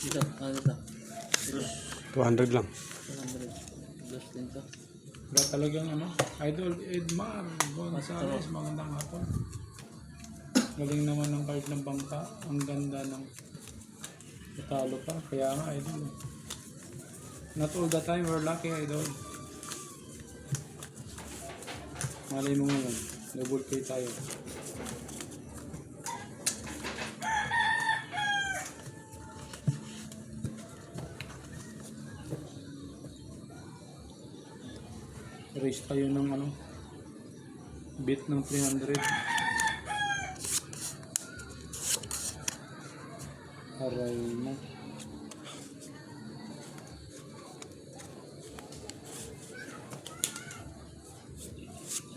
Dito, dito. 200 lang. 200. Dos din to. Wala talagang ano, Idol Edmar Gonzales, magandang hapon. Galing naman ng card ng bangka. Ang ganda ng natalo pa. Kaya nga, Idol. Not all the time we're lucky, Idol. Malay mo ngayon. Double pay tayo. Raise tayo ng ano, bit ng 300. Aray mo.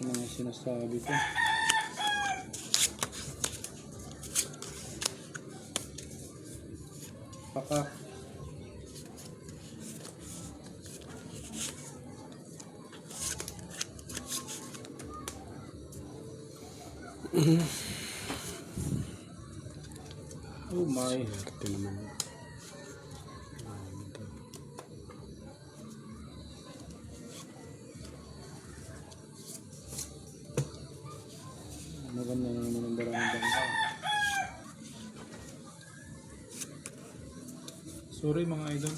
Ano nga sinasabi ko? Pakak. Oh my. Swerte naman. Maganda na naman ang barang bangka. Sorry mga idol.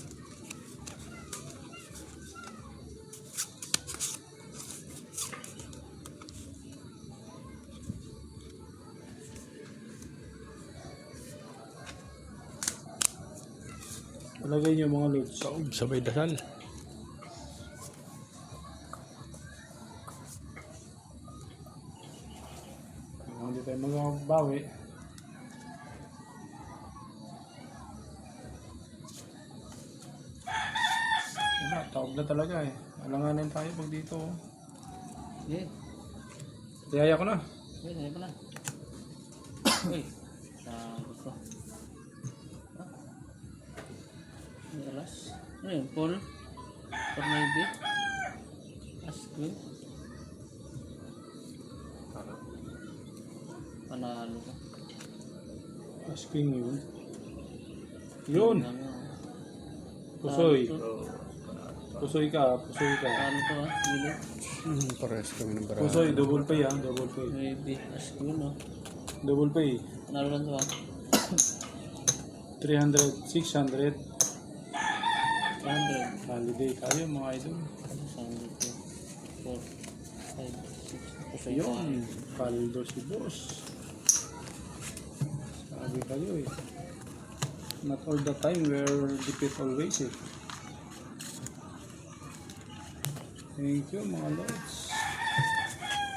Palagay niyo mga loads. Sabay dasal. Hindi tayo magbabawi. Wala, taog na talaga eh. Alanganin tayo pag dito. Yeah. Tiyaya ko na. Uy, sa'yo pa na. Uy. Sabi ko. May alas. Ano yun? Paul? Tornado? Asquin? Panalo ko. Asking yun. Yun! Pusoy. Pusoy ka, pusoy ka. Panalo ko Gili. Pares kami ng barang. Pusoy, double pay ah, double pay. Maybe. Asquin, no? Double pay. Panalo lang to, 300, 600. 100. Holiday tayo mga idol. 4, 5, 6. Ayun, kaldo si boss. Sabi kayo eh. Not all the time, we're defeat always eh. Thank you mga lords.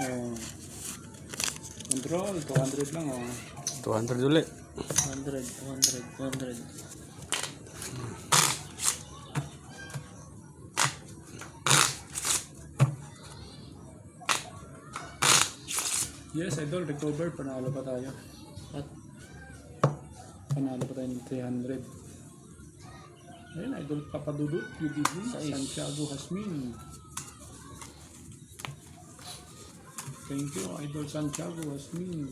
Oh. Control, 200 lang oh. 200 ulit. 200. Yes, idol, recover. Panalo pa tayo. At Panalo pa tayo ng 300. Ayun, idol, Papadudut, UDD, Santiago Hasmin. Thank you, idol Santiago Hasmin.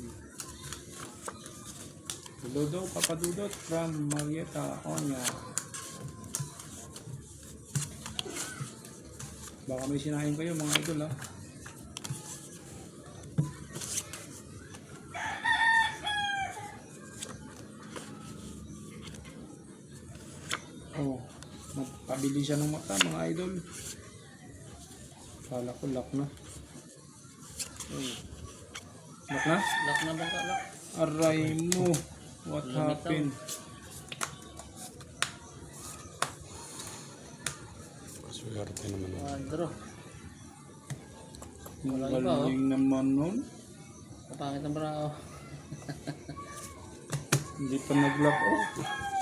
Hello daw, Papadudut from Marietta, Onya. Baka may sinahin kayo mga idol ha. Oh, magpabili siya ng mata mga idol. Kala ko lock na. Lock na? lock na bangka, lock. Aray mo. What Lamitaw. happened? Swerte naman. Draw. Ang Wala iba, oh. galing naman nun. Kapangit ang brao. Hindi pa nag-lock off.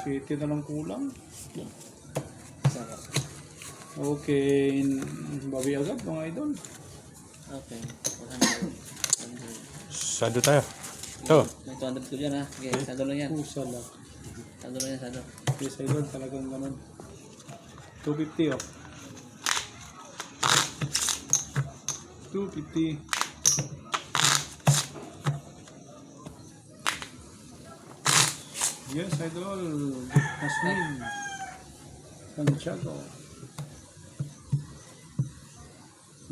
City na lang kulang. Sarap. Okay. Bawi agad mga idol. Okay. 100. Sado tayo. Ito. May 200 ko dyan, ha. Okay, sado lang yan. Pusa lang. Sado lang yan, sado. Yes idol, talagang ganun. 250 oh. 250. Yes, idol. Nasmin. Santiago.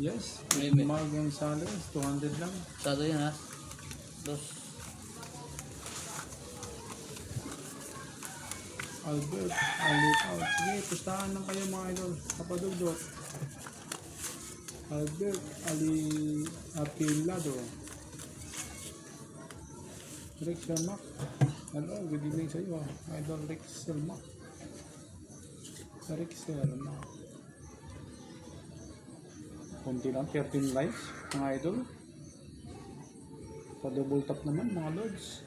Yes. Maybe. Mar Gonzalez. 200 lang. Tado yan ha. Dos. Albert. Alitaw. Sige, pustahan lang kayo mga idol. Kapadugdog. Albert. Apilado. Rick Selmac. Hello, good evening sa iyo. Idol Rick Selmac. Rick Selmac. Kunti lang, 13 likes, mga idol. Pa-double tap naman, mga lords.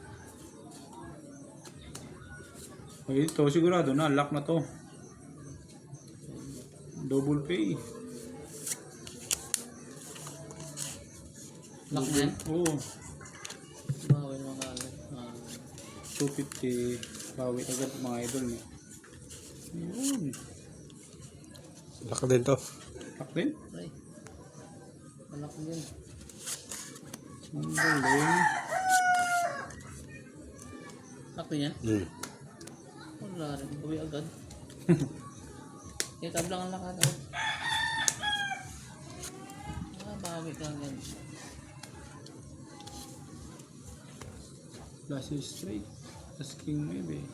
Okay, ito sigurado na, lock na to. Double pay. Lock na yan. Oo, Bawal mga agad. 250. Bawi agad mga idol niya. Yun. Laka din to. Lock din. Ay. Malak din. Ang galing. Lock din yan. Wala rin. Uwi agad. Ikaw lang ang lakad. Bawi lang yan. Plus is straight. Plus king maybe.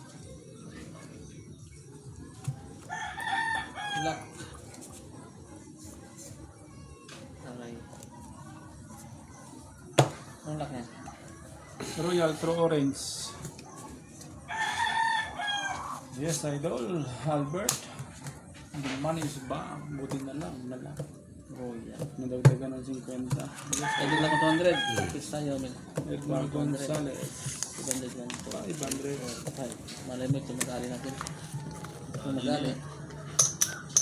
Lock. Aray. Anong lock yan? Royal True Orange. Yes, idol. Albert. The money is back. Buti na lang. Royal. Nadagdagan ng 50. Edit lang ko 200. Kiss tayo. Edmar Gonzalez. 200 lang po. 500. Ay, malimit yung mag-ali natin. Kung mag-ali.